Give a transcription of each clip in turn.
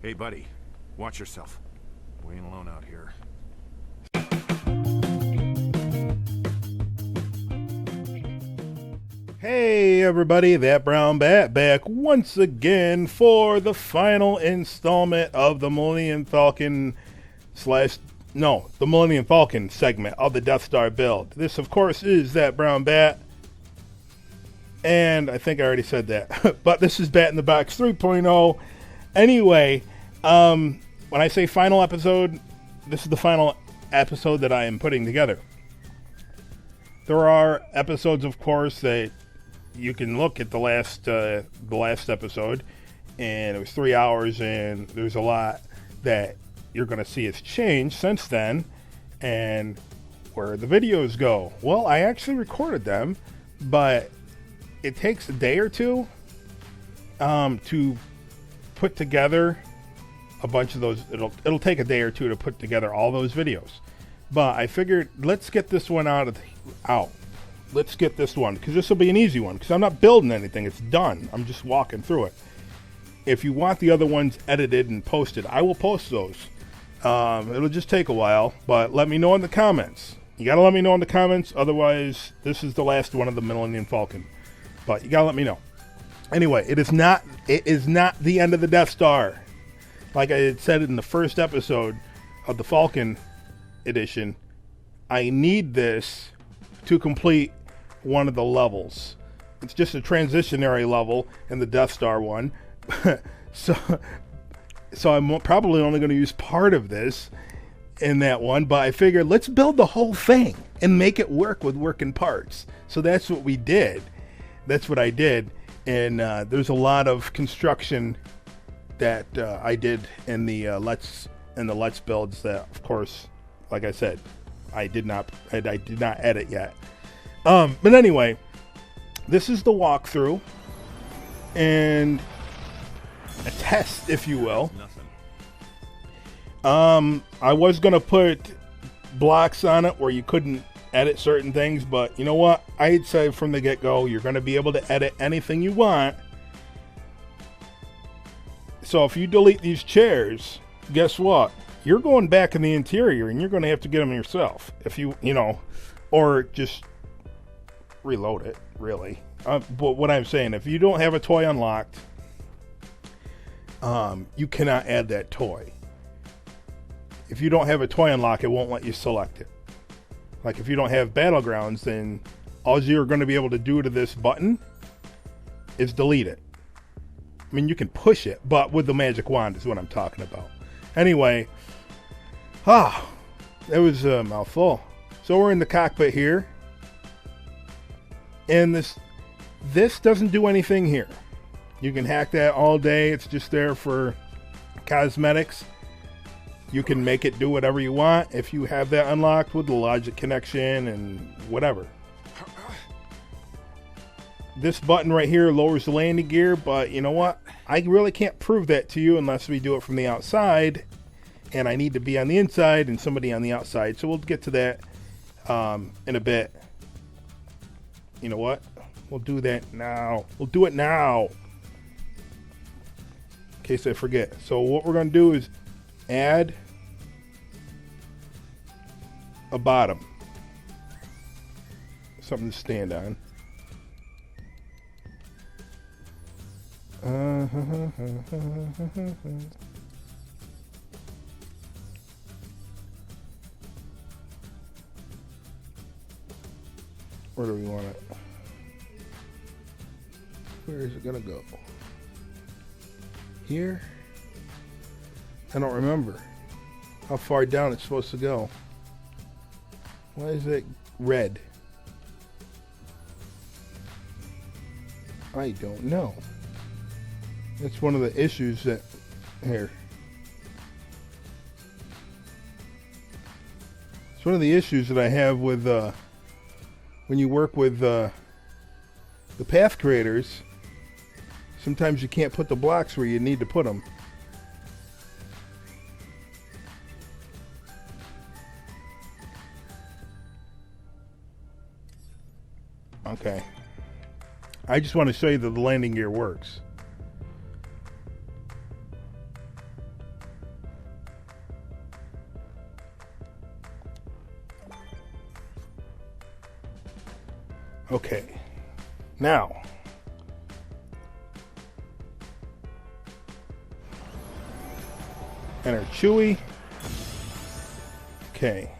Hey, buddy. Watch yourself. We ain't alone out here. Hey everybody, That Brown Bat back once again for the final installment of the Millennium Falcon the Millennium Falcon segment of the Death Star build. This, of course, is That Brown Bat. And I think I already said that. But this is Bat in the Box 3.0. Anyway, when I say final episode, this is the final episode that I am putting together. There are episodes, of course, that you can look at the last episode, and it was 3 hours, and there's a lot that you're going to see has changed since then, and where the videos go. Well, I actually recorded them, but it takes a day or two to put together a bunch of those. It'll take a day or two to put together all those videos, but I figured let's get this one out. Let's get this one, because this will be an easy one, because I'm not building anything. It's done. I'm just walking through it. If you want the other ones edited and posted, I will post those. It'll just take a while, but let me know in the comments. You got to let me know in the comments, otherwise this is the last one of the Millennium Falcon. But you got to let me know. Anyway, it is not the end of the Death Star. Like I had said in the first episode of the Falcon edition, I need this to complete one of the levels. It's just a transitionary level in the Death Star one. so I'm probably only going to use part of this in that one, but I figured let's build the whole thing and make it work with working parts. So that's what we did. That's what I did. And there's a lot of construction that I did in the Let's builds that, of course, like I said, I did not edit yet. But anyway, this is the walkthrough and a test, if you will. I was gonna put blocks on it where you couldn't edit certain things, but you know what? I had said from the get-go, you're gonna be able to edit anything you want. So if you delete these chairs, guess what? You're going back in the interior, and you're going to have to get them yourself. If you or just reload it, really. But what I'm saying, if you don't have a toy unlocked, you cannot add that toy. If you don't have a toy unlocked, it won't let you select it. Like if you don't have Battlegrounds, then all you're going to be able to do to this button is delete it. I mean, you can push it, but with the magic wand is what I'm talking about. Anyway, that was a mouthful. So we're in the cockpit here, and this doesn't do anything here. You can hack that all day. It's just there for cosmetics. You can make it do whatever you want if you have that unlocked with the logic connection and whatever. This button right here lowers the landing gear, but you know what? I really can't prove that to you unless we do it from the outside, and I need to be on the inside and somebody on the outside. So we'll get to that in a bit. You know what? We'll do that now. We'll do it now, in case I forget. So what we're going to do is add a bottom, something to stand on. Where do we want it? Where is it gonna go? Here? I don't remember how far down it's supposed to go. Why is it red? I don't know. It's one of the issues that here. It's one of the issues that I have with when you work with the path creators. Sometimes you can't put the blocks where you need to put them. Okay. I just want to show you that the landing gear works. Okay. Now. Enter Chewie. Okay.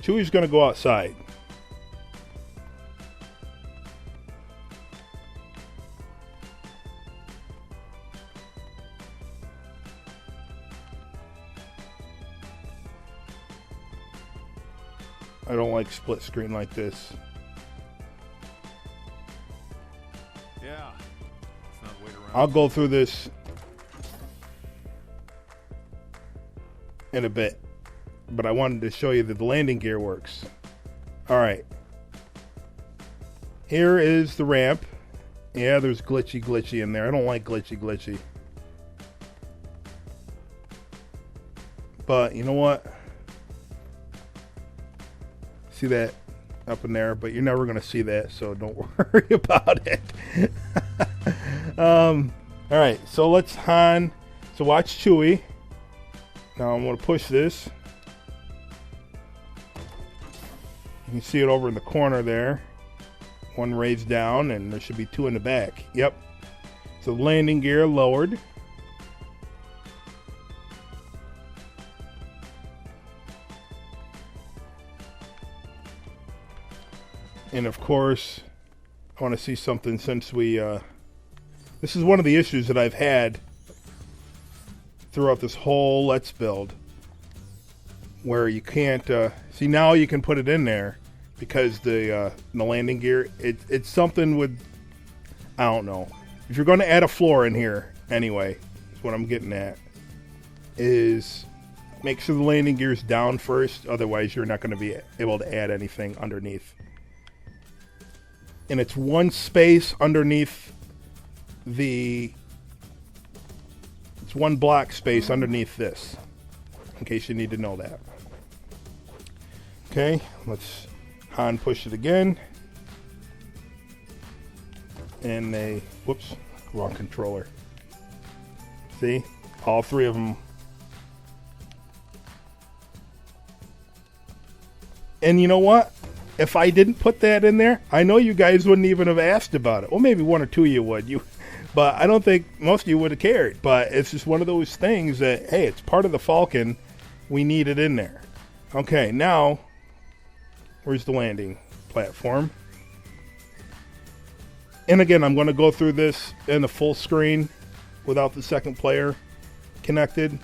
Chewie's going to go outside. I don't like split screen like this. Yeah. Let's not wait around. I'll go through this in a bit, but I wanted to show you that the landing gear works. All right. Here is the ramp. Yeah, there's glitchy in there. I don't like glitchy. But you know what? See that up in there, but you're never going to see that, so don't worry about it. All right, so let's Han. So watch Chewie. Now I'm going to push this. You can see it over in the corner there. One raised down, and there should be two in the back. Yep. So landing gear lowered. And of course, I want to see something since we, this is one of the issues that I've had throughout this whole Let's Build, where you can't, see now you can put it in there because the landing gear, it's something with, I don't know. If you're going to add a floor in here, anyway, is what I'm getting at, is make sure the landing gear is down first, otherwise you're not going to be able to add anything underneath. And it's one space underneath it's one block space underneath this, in case you need to know that. Okay, let's Han push it again. And whoops, wrong controller. See, all three of them. And you know what? If I didn't put that in there, I know you guys wouldn't even have asked about it. Well, maybe one or two of you would. But I don't think most of you would have cared. But it's just one of those things that, hey, it's part of the Falcon. We need it in there. Okay, now, where's the landing platform? And again, I'm going to go through this in the full screen without the second player connected.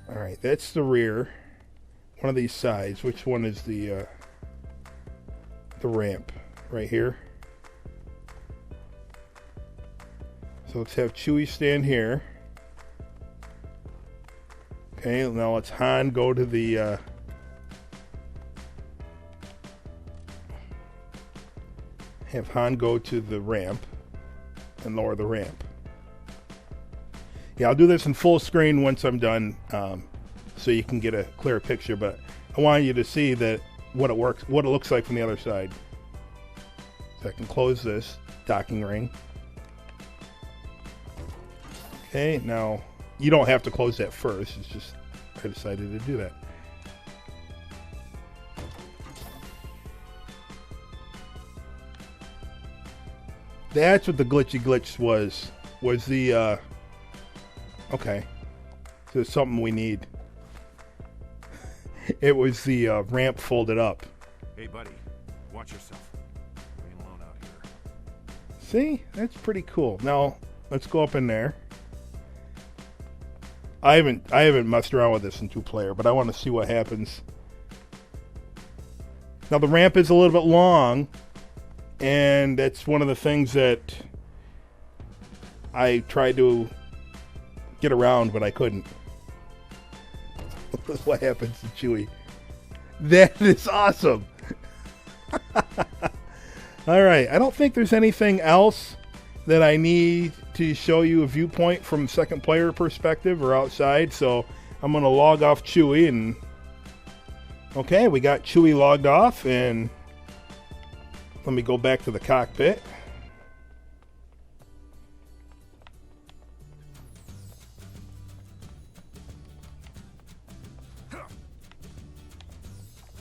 All right, that's the rear. One of these sides. Which one is the ramp? Right here. So let's have Chewie stand here. Okay, now let's Han go to the have Han go to the ramp and lower the ramp. Yeah, I'll do this in full screen once I'm done. So you can get a clear picture, but I want you to see that what it looks like from the other side. So I can close this docking ring. Okay, now you don't have to close that first. It's just I decided to do that. That's what the glitch was. Was the okay. So it's something we need. It was the ramp folded up. Hey, buddy, watch yourself. We ain't alone out here. See, that's pretty cool. Now let's go up in there. I haven't messed around with this in 2-player, but I want to see what happens. Now the ramp is a little bit long, and that's one of the things that I tried to get around, but I couldn't. What happens to Chewie? That is awesome. All right, I don't think there's anything else that I need to show you a viewpoint from second player perspective or outside, so I'm going to log off Chewie. And okay, we got Chewie logged off, and let me go back to the cockpit.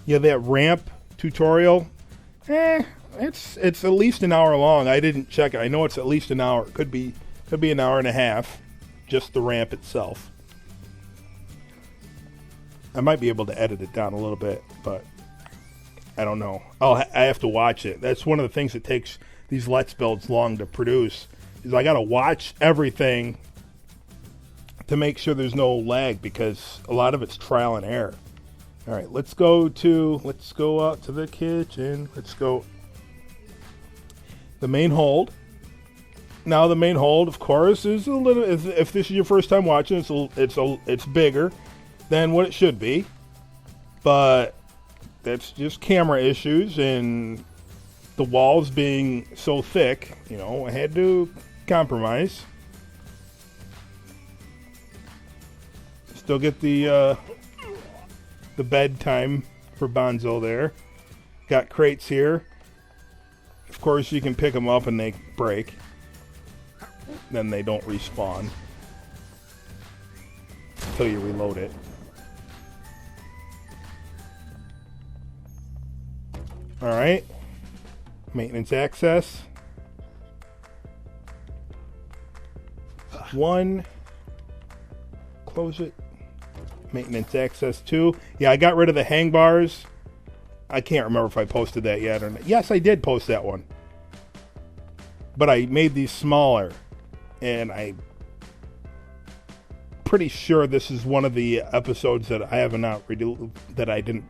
Yeah, that ramp tutorial, it's at least an hour long. I didn't check it. I know it's at least an hour. Could be an hour and a half, just the ramp itself. I might be able to edit it down a little bit, but I don't know. I have to watch it. That's one of the things that takes these Let's Builds long to produce, is I got to watch everything to make sure there's no lag, because a lot of it's trial and error. All right, let's go out to the kitchen. Let's go the main hold. Now the main hold, of course, is a little. If this is your first time watching, it's bigger than what it should be, but that's just camera issues and the walls being so thick. You know, I had to compromise. Still get the bedtime for Bonzo there. Got crates here. Of course, you can pick them up and they break. Then they don't respawn until you reload it. Alright. Maintenance access. 1. Close it. Maintenance access 2. Yeah, I got rid of the hang bars. I can't remember if I posted that yet or not. Yes, I did post that one. But I made these smaller. And I'm pretty sure this is one of the episodes that I have not that I didn't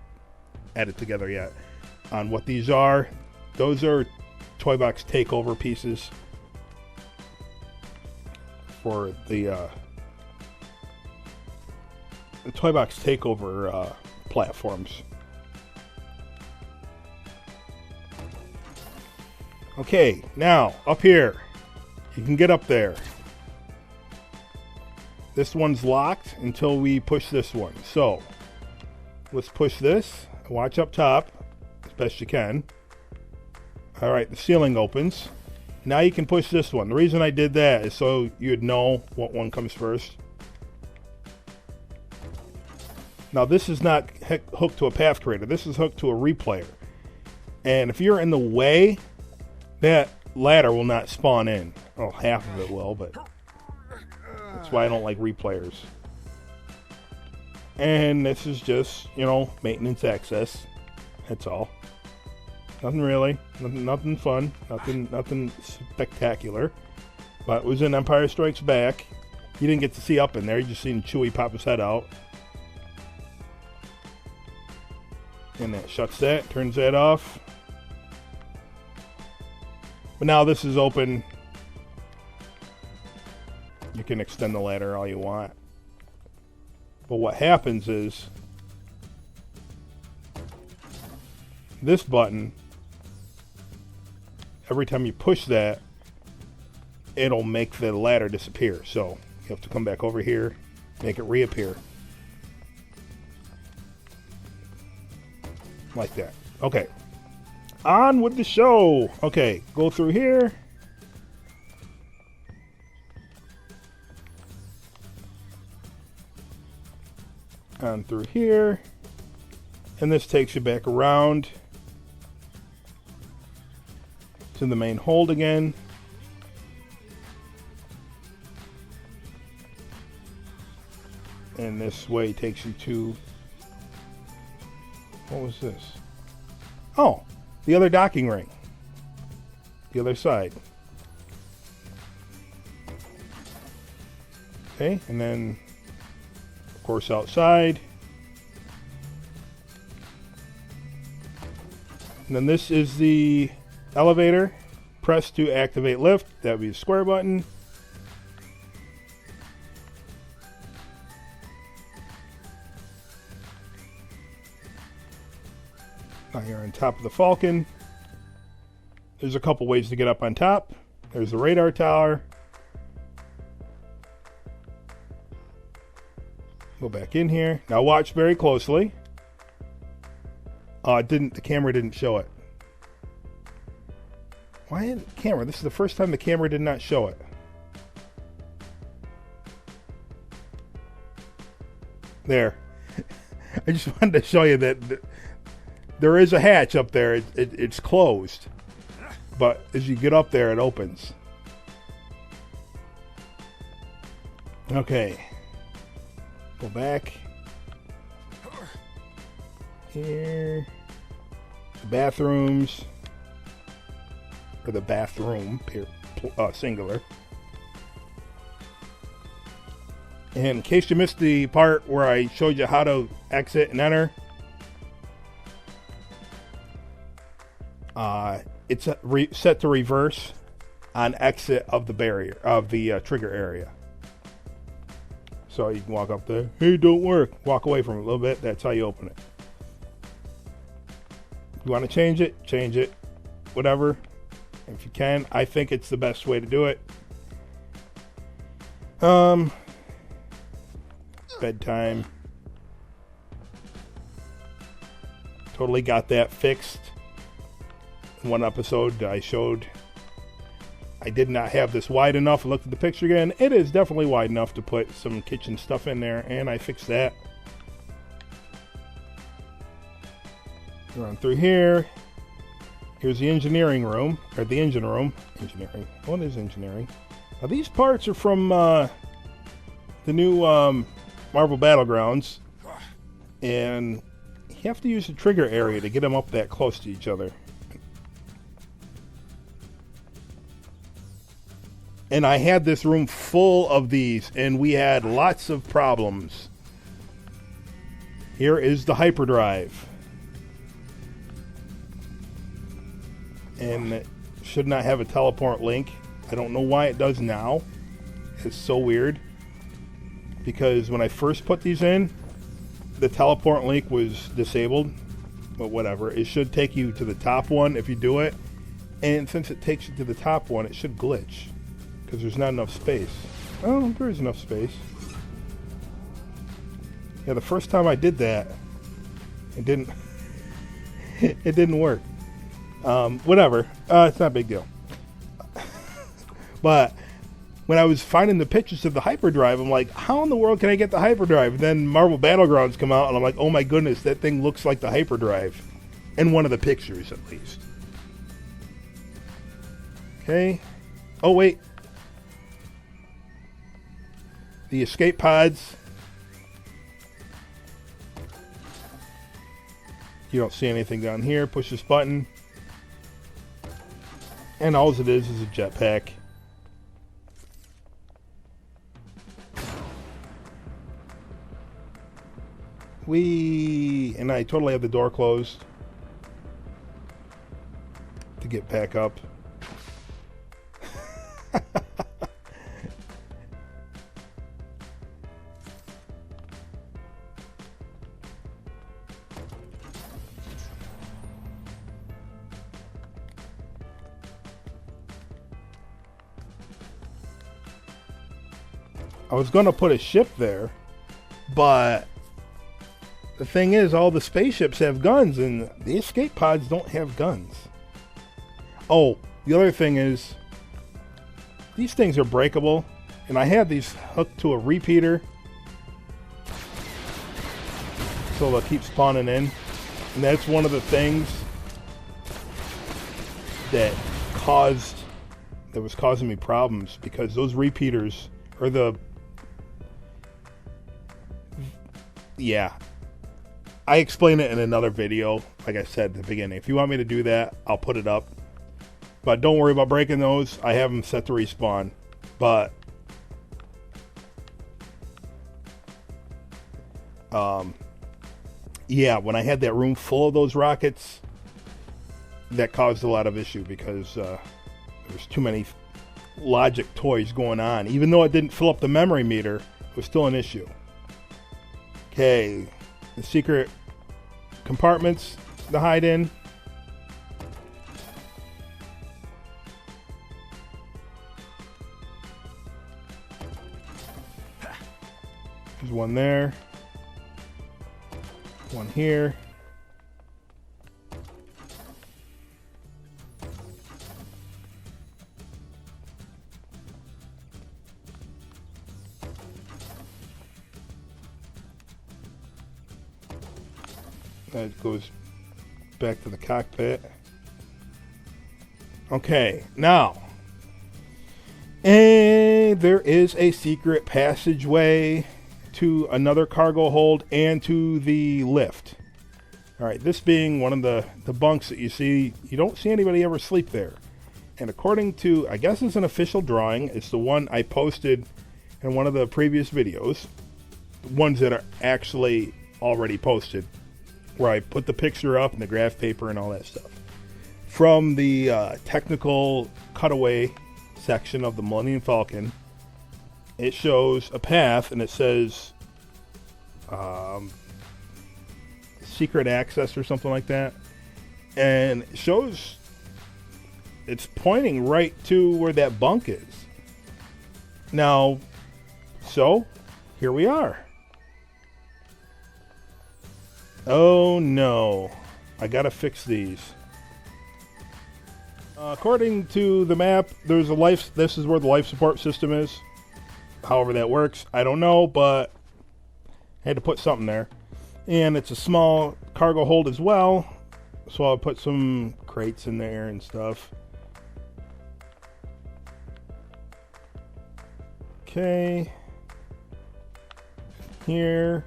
edit together yet on what these are. Those are Toy Box Takeover pieces for the Toy Box Takeover platforms. Okay, now up here. You can get up there. This one's locked until we push this one. So, let's push this. Watch up top as best you can. Alright, the ceiling opens. Now you can push this one. The reason I did that is so you'd know what one comes first. Now this is not hooked to a path creator. This is hooked to a replayer. And if you're in the way, that ladder will not spawn in. Well, half of it will, but that's why I don't like replayers. And this is just, maintenance access. That's all. Nothing really. Nothing fun. Nothing spectacular. But it was in Empire Strikes Back. You didn't get to see up in there. You just seen Chewie pop his head out. And that shuts that. Turns that off. But now this is open. You can extend the ladder all you want. But what happens is this button, every time you push that, it'll make the ladder disappear. So you have to come back over here, make it reappear. Like that. Okay. On with the show. Okay, go through here. On through here. And this takes you back around to the main hold again. And this way takes you to... What was this? Oh, the other docking ring. The other side. Okay, and then, of course, outside. And then this is the elevator. Press to activate lift. That would be the square button. Now you're on top of the Falcon. There's a couple ways to get up on top. There's the radar tower. Go back in here. Now watch very closely. The camera didn't show it. Why didn't the camera? This is the first time the camera did not show it. There. I just wanted to show you that There is a hatch up there. It's closed. But as you get up there, it opens. Okay. Go back. Here. The bathrooms. Or the bathroom, singular. And in case you missed the part where I showed you how to exit and enter, it's set to reverse on exit of the barrier, of the trigger area. So you can walk up there. Hey, don't work. Walk away from it a little bit. That's how you open it. If you want to change it. Whatever. If you can. I think it's the best way to do it. Bedtime. Totally got that fixed. In one episode I showed I did not have this wide enough. I looked at the picture again. It is definitely wide enough to put some kitchen stuff in there, and I fixed that. Run through here. Here's the engineering room, or the engine room. Engineering. What is engineering? Now these parts are from the new Marvel Battlegrounds, and you have to use the trigger area to get them up that close to each other. And I had this room full of these, and we had lots of problems. Here is the hyperdrive. And it should not have a teleport link. I don't know why it does now. It's so weird. Because when I first put these in, the teleport link was disabled. But whatever. It should take you to the top one if you do it. And since it takes you to the top one, it should glitch. Because there's not enough space. Oh, there is enough space. Yeah, the first time I did that, it didn't it didn't work. Whatever. It's not a big deal. But when I was finding the pictures of the hyperdrive, I'm like, how in the world can I get the hyperdrive? And then Marvel Battlegrounds come out, and I'm like, oh my goodness, that thing looks like the hyperdrive. In one of the pictures, at least. Okay. Oh, wait. The escape pods. You don't see anything down here. Push this button. And all it is a jetpack. And I totally have the door closed to get back up. I was going to put a ship there, but the thing is, all the spaceships have guns, and the escape pods don't have guns. Oh, the other thing is, these things are breakable, and I had these hooked to a repeater, so they'll keep spawning in. And that's one of the things that was causing me problems, because those repeaters, or yeah. I explain it in another video, like I said at the beginning. If you want me to do that, I'll put it up. But don't worry about breaking those. I have them set to respawn. But yeah, when I had that room full of those rockets, that caused a lot of issue, because there was too many logic toys going on. Even though it didn't fill up the memory meter, it was still an issue. Okay, the secret compartments to hide in. There's one there. One here. That goes back to the cockpit. Okay, now. And there is a secret passageway to another cargo hold and to the lift. Alright, this being one of the bunks that you see, you don't see anybody ever sleep there. And according to, I guess it's an official drawing, it's the one I posted in one of the previous videos. The ones that are actually already posted. Where I put the picture up and the graph paper and all that stuff. From the technical cutaway section of the Millennium Falcon, it shows a path and it says secret access or something like that, and it shows it's pointing right to where that bunk is. Now, so here we are. Oh no, I gotta fix these. According to the map, there's a life. This is where the life support system is. However that works, I don't know, but I had to put something there. And it's a small cargo hold as well, so I'll put some crates in there and stuff. Okay. Here.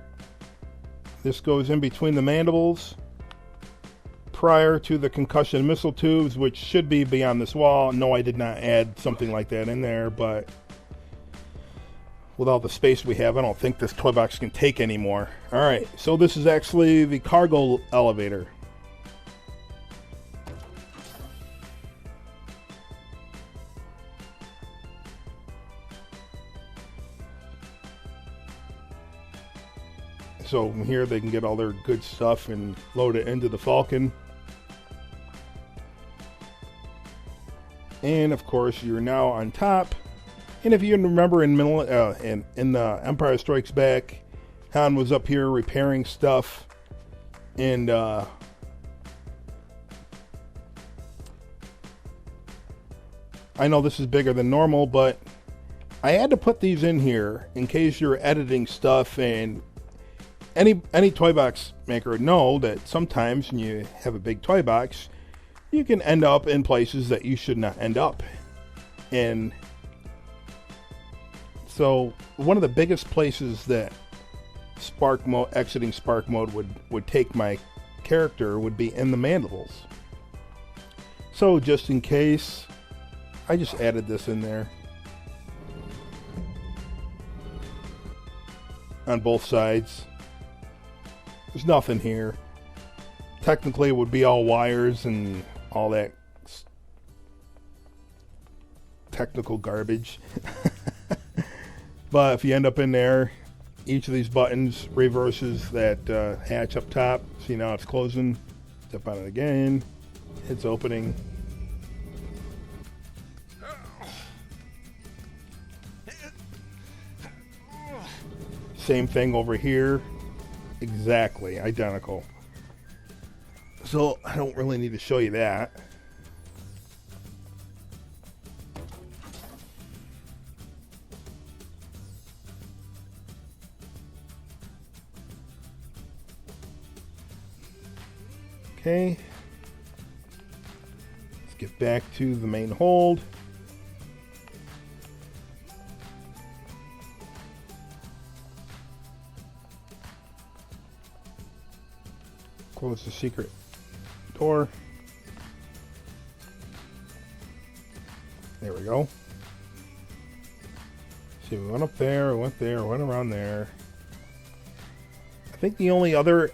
This goes in between the mandibles prior to the concussion missile tubes, which should be beyond this wall. No, I did not add something like that in there, but with all the space we have, I don't think this toy box can take anymore. Alright, so this is actually the cargo elevator. So from here they can get all their good stuff and load it into the Falcon. And of course you're now on top. And if you remember in Empire Strikes Back, Han was up here repairing stuff, and I know this is bigger than normal, but I had to put these in here in case you're editing stuff, and any toy box maker would know that sometimes when you have a big toy box, you can end up in places that you should not end up. And so one of the biggest places that exiting spark mode would take my character would be in the mandibles. So just in case, I just added this in there on both sides. There's nothing here. Technically it would be all wires and all that technical garbage. But if you end up in there, each of these buttons reverses that hatch up top. See, now it's closing. Step on it again. It's opening. Same thing over here. Exactly identical. So I don't really need to show you that. Okay, let's get back to the main hold. Close the secret door. There we go. See, we went up there, we went there, went around there. I think the only other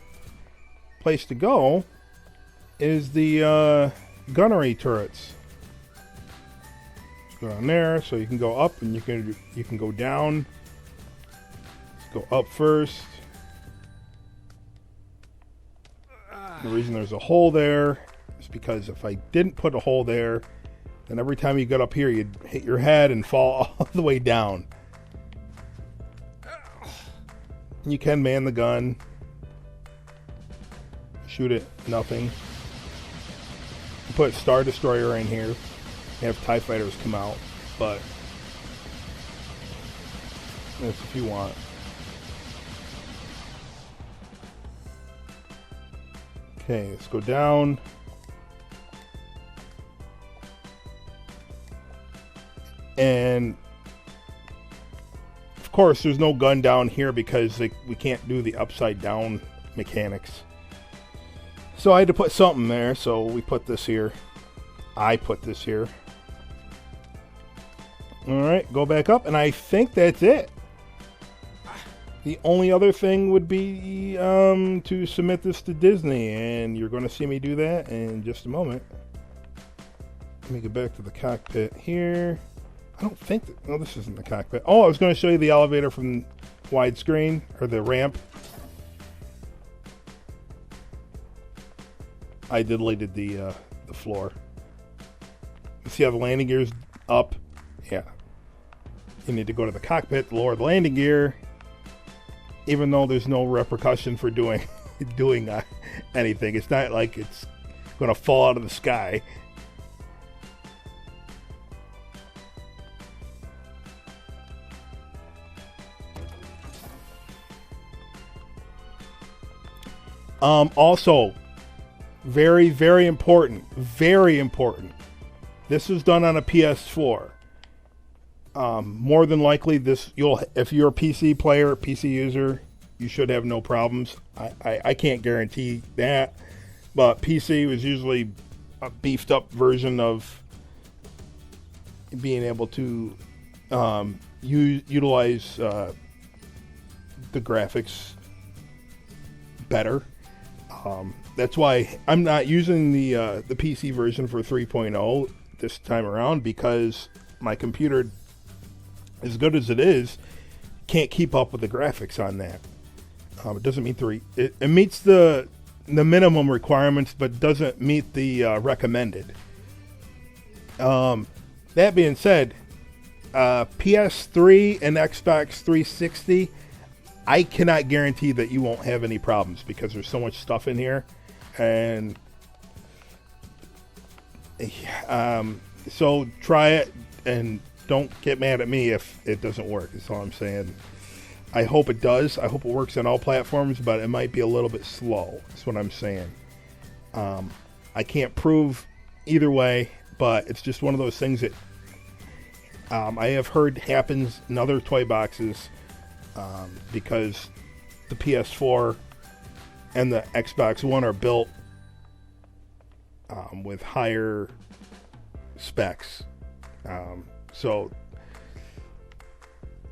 place to go is the gunnery turrets. Let's go down there, so you can go up and you can go down. Let's go up first. The reason there's a hole there is because if I didn't put a hole there, then every time you got up here, you'd hit your head and fall all the way down. And you can man the gun. Shoot it, nothing. Put Star Destroyer in here, have TIE Fighters come out, but that's if you want. Okay, let's go down. And of course, there's no gun down here because we can't do the upside down mechanics. So I had to put something there, so we put this here. I put this here. Alright, go back up, and I think that's it. The only other thing would be to submit this to Disney, and you're going to see me do that in just a moment. Let me get back to the cockpit here. I don't think that... No, this isn't the cockpit. Oh, I was going to show you the elevator from widescreen, or the ramp. I deleted the floor. You see how the landing gear's up? Yeah. You need to go to the cockpit, lower the landing gear, even though there's no repercussion for doing anything. It's not like it's going to fall out of the sky. Also, very, very important. Very important. This was done on a PS4. More than likely, if you're a PC player, PC user, you should have no problems. I can't guarantee that, but PC was usually a beefed up version of being able to utilize the graphics better. That's why I'm not using the PC version for 3.0 this time around, because my computer, as good as it is, can't keep up with the graphics on that. It doesn't meet it meets the minimum requirements, but doesn't meet the recommended. That being said, PS3 and Xbox 360, I cannot guarantee that you won't have any problems because there's so much stuff in here, and so try it and don't get mad at me if it doesn't work. That's all I'm saying. I hope it does. I hope it works on all platforms, but it might be a little bit slow. That's what I'm saying. I can't prove either way, but it's just one of those things that I have heard happens in other toy boxes, because the PS4 and the Xbox One are built with higher specs. So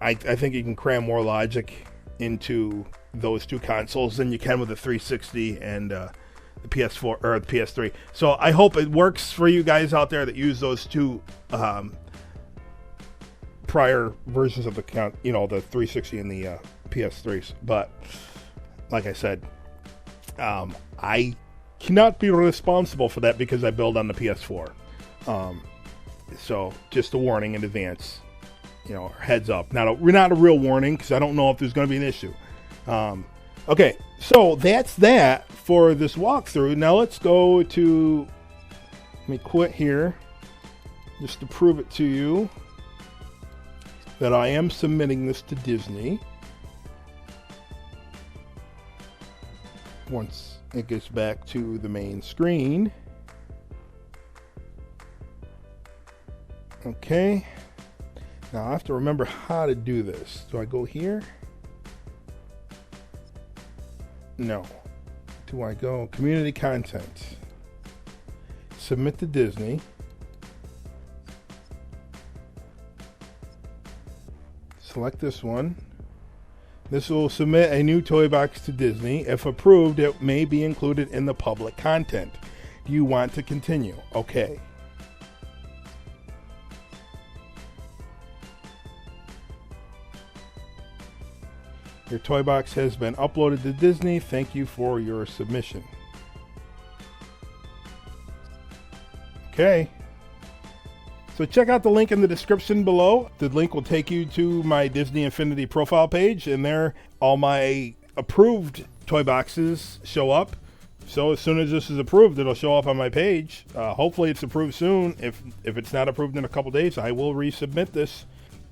I think you can cram more logic into those two consoles than you can with the 360 and the PS4 or the PS3. So I hope it works for you guys out there that use those two prior versions of the 360 and the PS3s. But like I said, I cannot be responsible for that because I build on the PS4. So just a warning in advance, heads up. Not a real warning, because I don't know if there's going to be an issue. Okay, so that's that for this walkthrough. Now let's go to, let me quit here, just to prove it to you that I am submitting this to Disney. Once it gets back to the main screen. Okay. Now I have to remember how to do this. Do I go here? No. Do I go community content? Submit to Disney. Select this one. This will submit a new toy box to Disney. If approved, it may be included in the public content. Do you want to continue? Okay. Your toy box has been uploaded to Disney. Thank you for your submission. Okay. So check out the link in the description below. The link will take you to my Disney Infinity profile page, and there all my approved toy boxes show up. So as soon as this is approved, it'll show up on my page. Hopefully it's approved soon. If it's not approved in a couple days, I will resubmit this.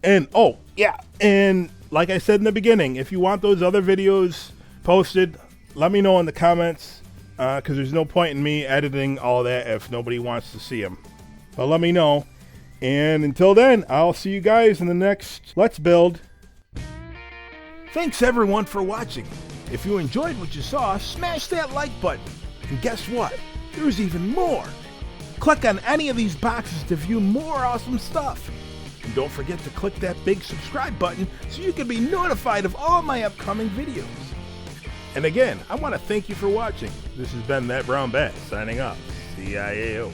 And oh yeah, and like I said in the beginning, if you want those other videos posted, let me know in the comments. because there's no point in me editing all that if nobody wants to see them. But let me know. And until then, I'll see you guys in the next Let's Build. Thanks everyone for watching. If you enjoyed what you saw, smash that like button. And guess what? There's even more. Click on any of these boxes to view more awesome stuff. And don't forget to click that big subscribe button so you can be notified of all my upcoming videos. And again, I want to thank you for watching. This has been That Brown Bat signing off. CIAO.